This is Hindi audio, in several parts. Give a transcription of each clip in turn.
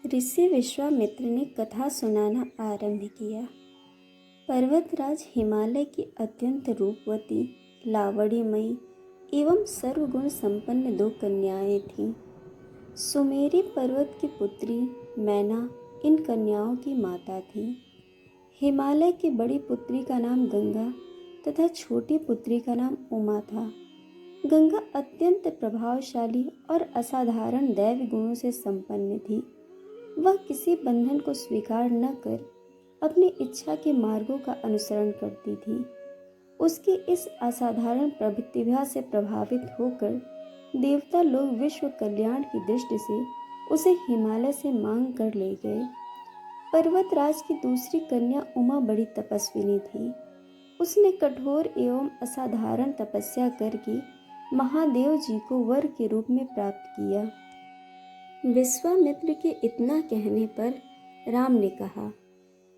ऋषि विश्वामित्र ने कथा सुनाना आरंभ किया। पर्वतराज हिमालय की अत्यंत रूपवती, लावण्यमयी एवं सर्वगुण संपन्न दो कन्याएं थीं। सुमेरी पर्वत की पुत्री मैना इन कन्याओं की माता थी। हिमालय की बड़ी पुत्री का नाम गंगा तथा छोटी पुत्री का नाम उमा था। गंगा अत्यंत प्रभावशाली और असाधारण दैवी गुणों से संपन्न थी। वह किसी बंधन को स्वीकार न कर अपनी इच्छा के मार्गों का अनुसरण करती थी। उसकी इस असाधारण प्रतिभा से प्रभावित होकर देवता लोग विश्व कल्याण की दृष्टि से उसे हिमालय से मांग कर ले गए। पर्वतराज की दूसरी कन्या उमा बड़ी तपस्विनी थी। उसने कठोर एवं असाधारण तपस्या करके महादेव जी को वर के रूप में प्राप्त किया। विश्वामित्र के इतना कहने पर राम ने कहा,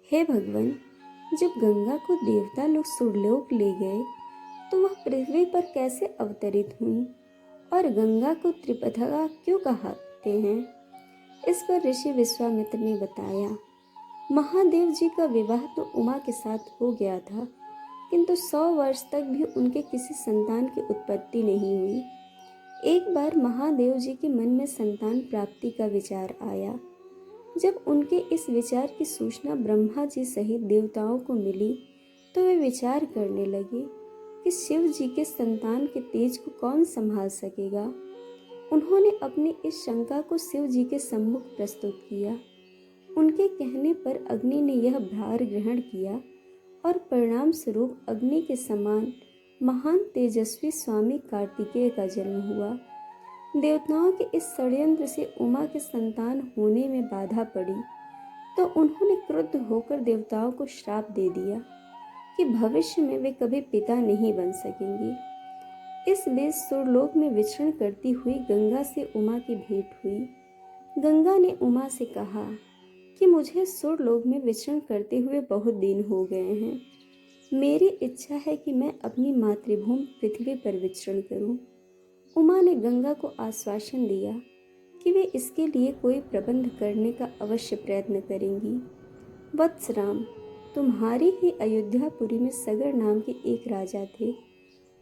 हे भगवान, जब गंगा को देवता लोग सुरलोक ले गए तो वह पृथ्वी पर कैसे अवतरित हुई और गंगा को त्रिपथगा क्यों कहते हैं? इस पर ऋषि विश्वामित्र ने बताया, महादेव जी का विवाह तो उमा के साथ हो गया था, किंतु 100 वर्ष तक भी उनके किसी संतान की उत्पत्ति नहीं हुई। एक बार महादेव जी के मन में संतान प्राप्ति का विचार आया। जब उनके इस विचार की सूचना ब्रह्मा जी सहित देवताओं को मिली तो वे विचार करने लगे कि शिव जी के संतान के तेज को कौन संभाल सकेगा। उन्होंने अपनी इस शंका को शिव जी के सम्मुख प्रस्तुत किया। उनके कहने पर अग्नि ने यह भार ग्रहण किया और परिणाम स्वरूप अग्नि के समान महान तेजस्वी स्वामी कार्तिकेय का जन्म हुआ। देवताओं के इस षड्यंत्र से उमा के संतान होने में बाधा पड़ी तो उन्होंने क्रुद्ध होकर देवताओं को श्राप दे दिया कि भविष्य में वे कभी पिता नहीं बन सकेंगे। इस बीच सुरलोक में विचरण करती हुई गंगा से उमा की भेंट हुई। गंगा ने उमा से कहा कि मुझे सुरलोक में विचरण करते हुए बहुत दिन हो गए हैं। मेरी इच्छा है कि मैं अपनी मातृभूमि पृथ्वी पर विचरण करूं। उमा ने गंगा को आश्वासन दिया कि वे इसके लिए कोई प्रबंध करने का अवश्य प्रयत्न करेंगी। वत्स राम, तुम्हारी ही अयोध्यापुरी में सगर नाम के एक राजा थे।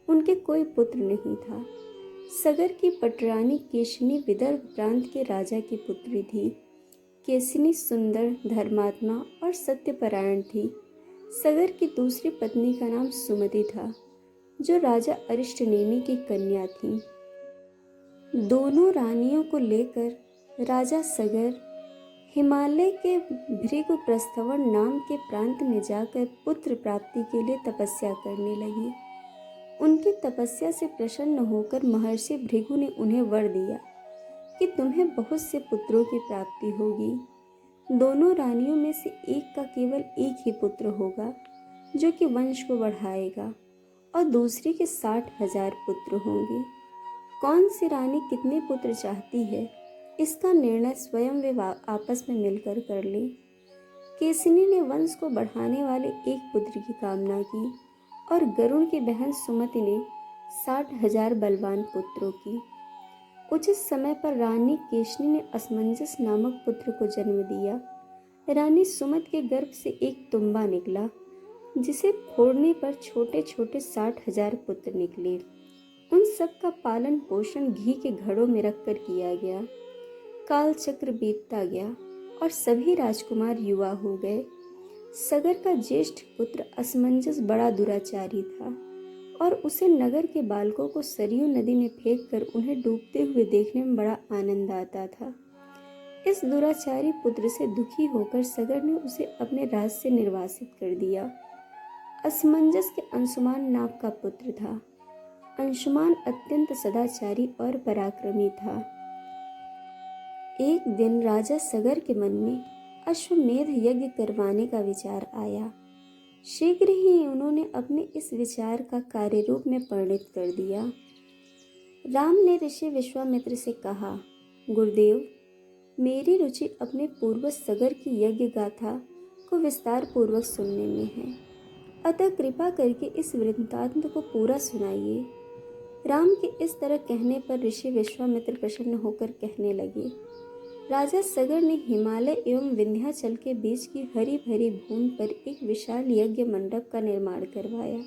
उनके कोई पुत्र नहीं था। सगर की पटरानी केशिनी विदर्भ प्रांत के राजा की पुत्री थी। केशिनी सुंदर, धर्मात्मा और सत्यपरायण थी। सगर की दूसरी पत्नी का नाम सुमति था, जो राजा अरिष्टनेमि की कन्या थी। दोनों रानियों को लेकर राजा सगर हिमालय के भृगु प्रस्थवन नाम के प्रांत में जाकर पुत्र प्राप्ति के लिए तपस्या करने लगी। उनकी तपस्या से प्रसन्न होकर महर्षि भृगु ने उन्हें वर दिया कि तुम्हें बहुत से पुत्रों की प्राप्ति होगी। दोनों रानियों में से एक का केवल एक ही पुत्र होगा जो कि वंश को बढ़ाएगा और दूसरी के 60,000 पुत्र होंगे। कौन सी रानी कितने पुत्र चाहती है, इसका निर्णय स्वयं वे आपस में मिलकर कर लें। केशिनी ने वंश को बढ़ाने वाले एक पुत्र की कामना की और गरुड़ की बहन सुमति ने 60,000 बलवान पुत्रों की। उचित समय पर रानी केशिनी ने असमंजस नामक पुत्र को जन्म दिया। रानी सुमति के गर्भ से एक तुम्बा निकला, जिसे फोड़ने पर छोटे छोटे 60,000 पुत्र निकले। उन सब का पालन पोषण घी के घड़ों में रखकर किया गया। काल चक्र बीतता गया और सभी राजकुमार युवा हो गए। सगर का ज्येष्ठ पुत्र असमंजस बड़ा दुराचारी था और उसे नगर के बालकों को सरयू नदी में फेंककर उन्हें डूबते हुए देखने में बड़ा आनंद आता था। इस दुराचारी पुत्र से दुखी होकर सगर ने उसे अपने राज से निर्वासित कर दिया। असमंजस के अंशुमान नाम का पुत्र था। अंशुमान अत्यंत सदाचारी और पराक्रमी था। एक दिन राजा सगर के मन में अश्वमेध यज्ञ करवाने का विचार आया। शीघ्र ही उन्होंने अपने इस विचार का कार्य रूप में परिणत कर दिया। राम ने ऋषि विश्वामित्र से कहा, गुरुदेव, मेरी रुचि अपने पूर्वज सगर की यज्ञ गाथा को विस्तार पूर्वक सुनने में है, अतः कृपा करके इस वृत्तांत को पूरा सुनाइए। राम के इस तरह कहने पर ऋषि विश्वामित्र प्रसन्न होकर कहने लगे, राजा सगर ने हिमालय एवं विंध्याचल के बीच की हरी भरी भूमि पर एक विशाल यज्ञ मंडप का निर्माण करवाया।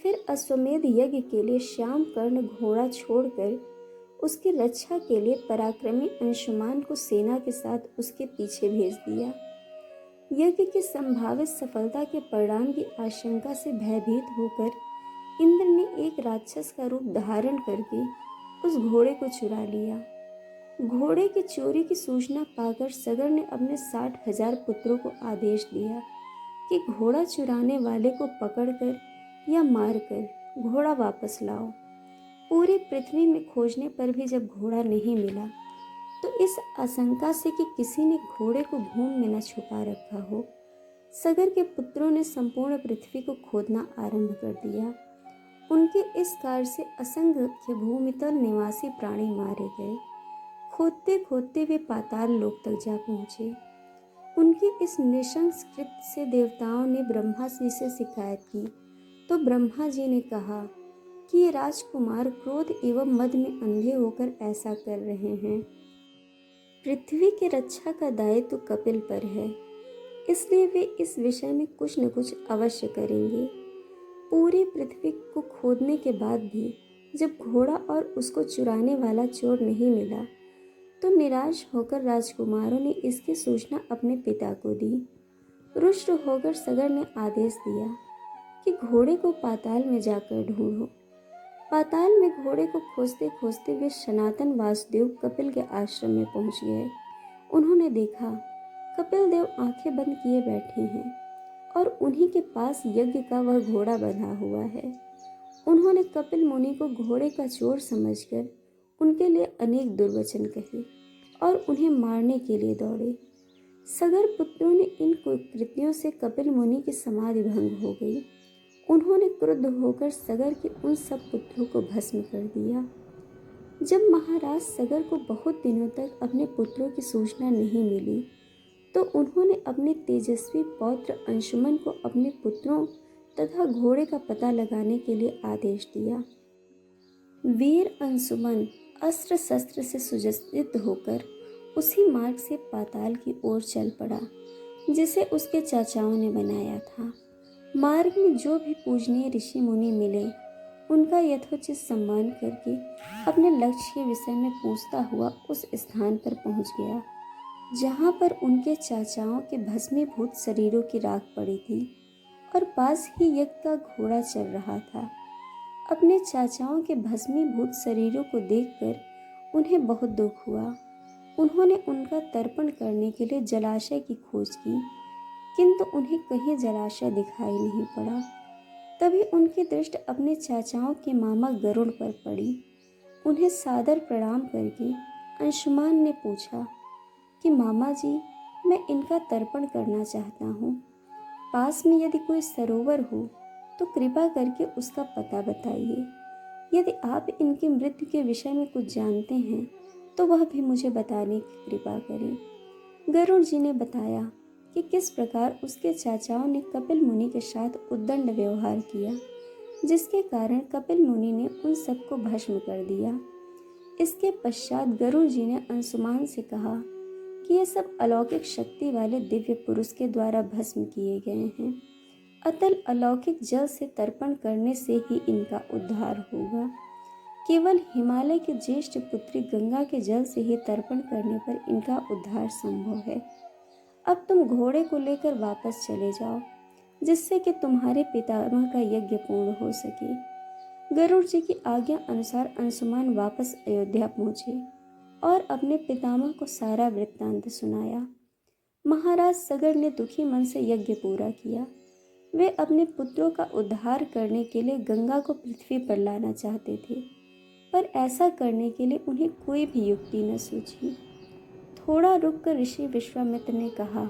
फिर अश्वमेध यज्ञ के लिए श्याम कर्ण घोड़ा छोड़कर उसकी रक्षा के लिए पराक्रमी अंशुमान को सेना के साथ उसके पीछे भेज दिया। यज्ञ की संभावित सफलता के परिणाम की आशंका से भयभीत होकर इंद्र ने एक राक्षस का रूप धारण करके उस घोड़े को चुरा लिया। घोड़े की चोरी की सूचना पाकर सगर ने अपने 60,000 पुत्रों को आदेश दिया कि घोड़ा चुराने वाले को पकड़कर या मारकर घोड़ा वापस लाओ। पूरी पृथ्वी में खोजने पर भी जब घोड़ा नहीं मिला तो इस आशंका से कि किसी ने घोड़े को भूमि में न छुपा रखा हो, सगर के पुत्रों ने संपूर्ण पृथ्वी को खोदना आरंभ कर दिया। उनके इस कार्य से असंख्य भूमितल निवासी प्राणी मारे गए। खोदते खोदते वे पाताल लोक तक जा पहुंचे। उनके इस नृशंस कृत्य से देवताओं ने ब्रह्मा जी से शिकायत की तो ब्रह्मा जी ने कहा कि ये राजकुमार क्रोध एवं मद में अंधे होकर ऐसा कर रहे हैं। पृथ्वी की रक्षा का दायित्व कपिल पर है, इसलिए वे इस विषय में कुछ न कुछ अवश्य करेंगे। पूरी पृथ्वी को खोदने के बाद भी जब घोड़ा और उसको चुराने वाला चोर नहीं मिला तो निराश होकर राजकुमारों ने इसकी सूचना अपने पिता को दी। रुष्ट होकर सगर ने आदेश दिया कि घोड़े को पाताल में जाकर ढूंढो। पाताल में घोड़े को खोजते खोजते वे सनातन वासुदेव कपिल के आश्रम में पहुंच गए। उन्होंने देखा कपिल देव आंखें बंद किए बैठे हैं और उन्हीं के पास यज्ञ का वह घोड़ा बंधा हुआ है। उन्होंने कपिल मुनि को घोड़े का चोर समझकर उनके लिए अनेक दुर्वचन कहे और उन्हें मारने के लिए दौड़े। सगर पुत्रों ने इन कुकृत्यों से कपिल मुनि की समाधि भंग हो गई। उन्होंने क्रुद्ध होकर सगर के उन सब पुत्रों को भस्म कर दिया। जब महाराज सगर को बहुत दिनों तक अपने पुत्रों की सूचना नहीं मिली तो उन्होंने अपने तेजस्वी पौत्र अंशुमन को अपने पुत्रों तथा घोड़े का पता लगाने के लिए आदेश दिया। वीर अंशुमन अस्त्र शस्त्र से सुसज्जित होकर उसी मार्ग से पाताल की ओर चल पड़ा जिसे उसके चाचाओं ने बनाया था। मार्ग में जो भी पूजनीय ऋषि मुनि मिले उनका यथोचित सम्मान करके अपने लक्ष्य के विषय में पूछता हुआ उस स्थान पर पहुंच गया जहां पर उनके चाचाओं के भस्मीभूत शरीरों की राख पड़ी थी और पास ही यज्ञ का घोड़ा चल रहा था। अपने चाचाओं के भस्मीभूत शरीरों को देखकर उन्हें बहुत दुख हुआ। उन्होंने उनका तर्पण करने के लिए जलाशय की खोज की किंतु उन्हें कहीं जलाशय दिखाई नहीं पड़ा। तभी उनकी दृष्टि अपने चाचाओं के मामा गरुड़ पर पड़ी। उन्हें सादर प्रणाम करके अंशुमान ने पूछा कि मामा जी, मैं इनका तर्पण करना चाहता हूँ। पास में यदि कोई सरोवर हो तो कृपा करके उसका पता बताइए। यदि आप इनकी मृत्यु के विषय में कुछ जानते हैं तो वह भी मुझे बताने की कृपा करें। गरुड़ जी ने बताया कि किस प्रकार उसके चाचाओं ने कपिल मुनि के साथ उद्दंड व्यवहार किया, जिसके कारण कपिल मुनि ने उन सबको भस्म कर दिया। इसके पश्चात गरुड़ जी ने अंशुमान से कहा कि ये सब अलौकिक शक्ति वाले दिव्य पुरुष के द्वारा भस्म किए गए हैं। अतल अलौकिक जल से तर्पण करने से ही इनका उद्धार होगा। केवल हिमालय की ज्येष्ठ पुत्री गंगा के जल से ही तर्पण करने पर इनका उद्धार संभव है। अब तुम घोड़े को लेकर वापस चले जाओ जिससे कि तुम्हारे पितामह का यज्ञ पूर्ण हो सके। गरुड़ जी की आज्ञा अनुसार अंशुमान वापस अयोध्या पहुंचे और अपने पितामह को सारा वृत्तांत सुनाया। महाराज सगर ने दुखी मन से यज्ञ पूरा किया। वे अपने पुत्रों का उद्धार करने के लिए गंगा को पृथ्वी पर लाना चाहते थे, पर ऐसा करने के लिए उन्हें कोई भी युक्ति न सूझी। थोड़ा रुककर ऋषि विश्वामित्र ने कहा,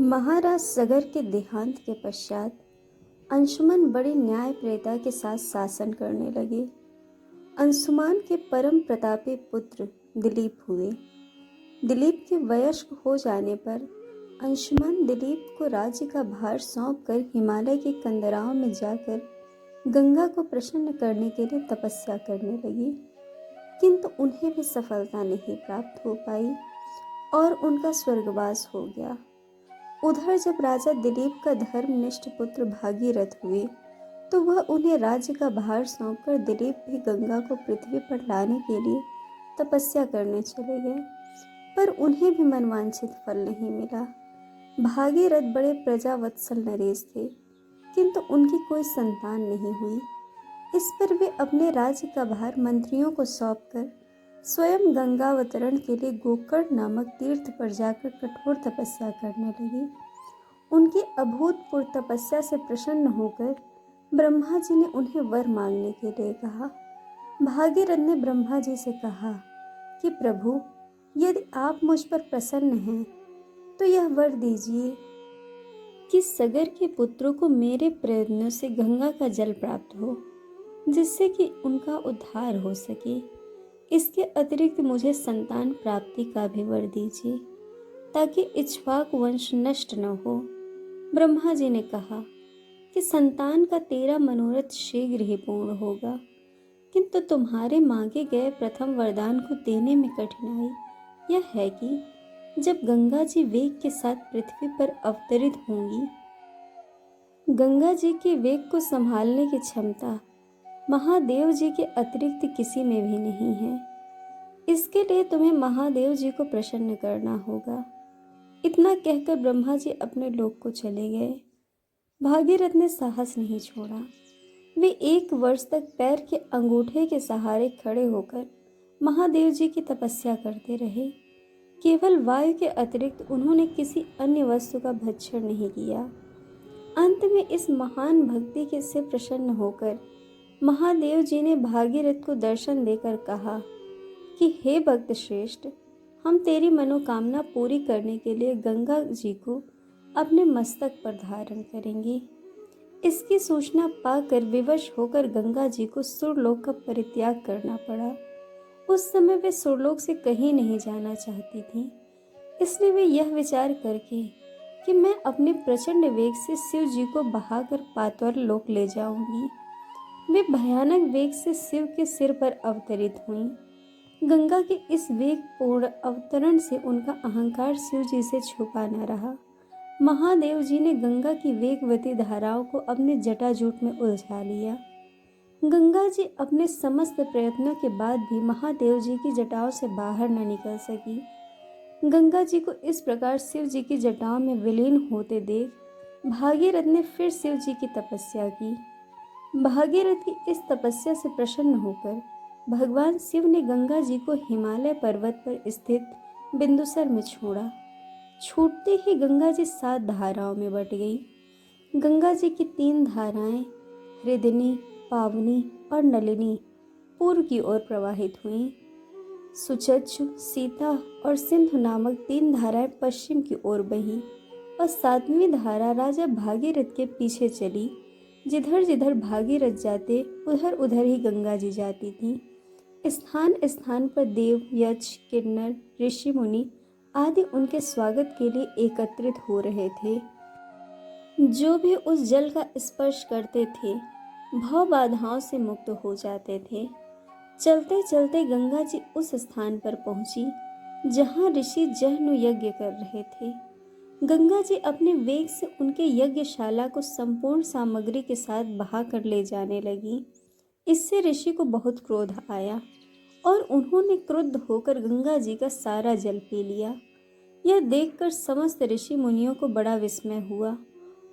महाराज सगर के देहांत के पश्चात अंशुमन बड़ी न्यायप्रियता के साथ शासन करने लगे। अंशुमान के परम प्रतापी पुत्र दिलीप हुए। दिलीप के वयस्क हो जाने पर अंशुमान दिलीप को राज्य का भार सौंपकर हिमालय के कंदराओं में जाकर गंगा को प्रसन्न करने के लिए तपस्या करने लगी। किंतु उन्हें भी सफलता नहीं प्राप्त हो पाई और उनका स्वर्गवास हो गया। उधर जब राजा दिलीप का धर्मनिष्ठ पुत्र भागीरथ हुए तो वह उन्हें राज्य का भार सौंपकर दिलीप भी गंगा को पृथ्वी पर लाने के लिए तपस्या करने चले गए, पर उन्हें भी मनवांछित फल नहीं मिला। भागीरथ बड़े प्रजावत्सल नरेश थे, किंतु उनकी कोई संतान नहीं हुई। इस पर वे अपने राज्य का भार मंत्रियों को सौंपकर स्वयं गंगावतरण के लिए गोकर्ण नामक तीर्थ पर जाकर कठोर तपस्या करने लगे। उनकी अभूतपूर्व तपस्या से प्रसन्न होकर ब्रह्मा जी ने उन्हें वर मांगने के लिए कहा। भागीरथ ने ब्रह्मा जी से कहा कि प्रभु, यदि आप मुझ पर प्रसन्न हैं तो यह वर दीजिए कि सगर के पुत्रों को मेरे प्रयत्नों से गंगा का जल प्राप्त हो, जिससे कि उनका उद्धार हो सके। इसके अतिरिक्त मुझे संतान प्राप्ति का भी वर दीजिए, ताकि इक्ष्वाकु वंश नष्ट न हो। ब्रह्मा जी ने कहा कि संतान का तेरा मनोरथ शीघ्र ही पूर्ण होगा, किंतु तुम्हारे मांगे गए प्रथम वरदान को देने में कठिनाई यह है कि जब गंगा जी वेग के साथ पृथ्वी पर अवतरित होंगी, गंगा जी के वेग को संभालने की क्षमता महादेव जी के अतिरिक्त किसी में भी नहीं है। इसके लिए तुम्हें महादेव जी को प्रसन्न करना होगा। इतना कहकर ब्रह्मा जी अपने लोक को चले गए। भागीरथ ने साहस नहीं छोड़ा। वे 1 वर्ष तक पैर के अंगूठे के सहारे खड़े होकर महादेव जी की तपस्या करते रहे। केवल वायु के अतिरिक्त उन्होंने किसी अन्य वस्तु का भक्षण नहीं किया। अंत में इस महान भक्ति के से प्रसन्न होकर महादेव जी ने भागीरथ को दर्शन देकर कहा कि हे भक्त श्रेष्ठ, हम तेरी मनोकामना पूरी करने के लिए गंगा जी को अपने मस्तक पर धारण करेंगे। इसकी सूचना पाकर विवश होकर गंगा जी को सुरलोक का परित्याग करना पड़ा। उस समय वे सुरलोक से कहीं नहीं जाना चाहती थी, इसलिए वे यह विचार करके कि मैं अपने प्रचंड वेग से शिव जी को बहाकर पाताल लोक ले जाऊंगी, वे भयानक वेग से शिव के सिर पर अवतरित हुईं। गंगा के इस वेग पूर्ण अवतरण से उनका अहंकार शिव जी से छुपा न रहा। महादेव जी ने गंगा की वेगवती धाराओं को अपने जटाजूट में उलझा लिया। गंगा जी अपने समस्त प्रयत्नों के बाद भी महादेव जी की जटाओं से बाहर न निकल सकी। गंगा जी को इस प्रकार शिव जी की जटाओं में विलीन होते देख भागीरथ ने फिर शिव जी की तपस्या की। भागीरथ की इस तपस्या से प्रसन्न होकर भगवान शिव ने गंगा जी को हिमालय पर्वत पर स्थित बिंदुसर में छोड़ा। छूटते ही गंगा जी 7 धाराओं में बट गई। गंगा जी की 3 धाराएं हृदनी, पावनी और नलिनी पूर्व की ओर प्रवाहित हुईं। सुचक्षु, सीता और सिंधु नामक 3 धाराएं पश्चिम की ओर बहीं और 7वीं धारा राजा भागीरथ के पीछे चली। जिधर जिधर भागीरथ जाते उधर उधर ही गंगा जी जाती थीं। स्थान स्थान पर देव, यक्ष, किन्नर, ऋषि मुनि आदि उनके स्वागत के लिए एकत्रित हो रहे थे। जो भी उस जल का स्पर्श करते थे भव बाधाओं से मुक्त हो जाते थे। चलते चलते गंगा जी उस स्थान पर पहुंची जहां ऋषि जहनु यज्ञ कर रहे थे। गंगा जी अपने वेग से उनके यज्ञशाला को संपूर्ण सामग्री के साथ बहा कर ले जाने लगी। इससे ऋषि को बहुत क्रोध आया और उन्होंने क्रुद्ध होकर गंगा जी का सारा जल पी लिया। यह देखकर समस्त ऋषि मुनियों को बड़ा विस्मय हुआ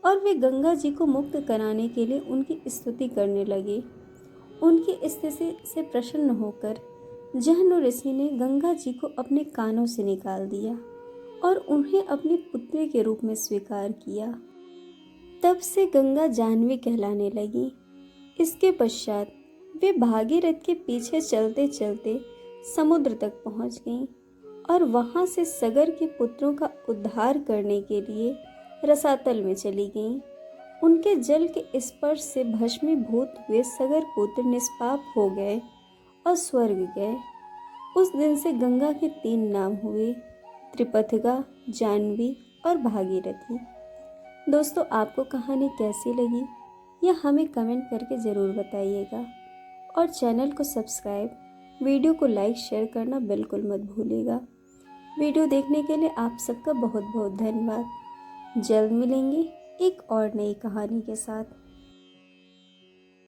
और वे गंगा जी को मुक्त कराने के लिए उनकी स्तुति करने लगे। उनकी स्थिति से प्रसन्न होकर जहनु ऋषि ने गंगा जी को अपने कानों से निकाल दिया और उन्हें अपनी पुत्री के रूप में स्वीकार किया। तब से गंगा जाह्नवी कहलाने लगी। इसके पश्चात वे भागीरथ के पीछे चलते चलते समुद्र तक पहुंच गईं और वहां से सगर के पुत्रों का उद्धार करने के लिए रसातल में चली गईं। उनके जल के स्पर्श से भस्मीभूत हुए सगर पुत्र निष्पाप हो गए और स्वर्ग गए। उस दिन से गंगा के 3 नाम हुए, त्रिपथगा, जाह्नवी और भागीरथी। दोस्तों, आपको कहानी कैसी लगी यह हमें कमेंट करके ज़रूर बताइएगा और चैनल को सब्सक्राइब वीडियो को लाइक शेयर करना बिल्कुल मत भूलिएगा। वीडियो देखने के लिए आप सबका बहुत बहुत धन्यवाद। जल्द मिलेंगे एक और नई कहानी के साथ।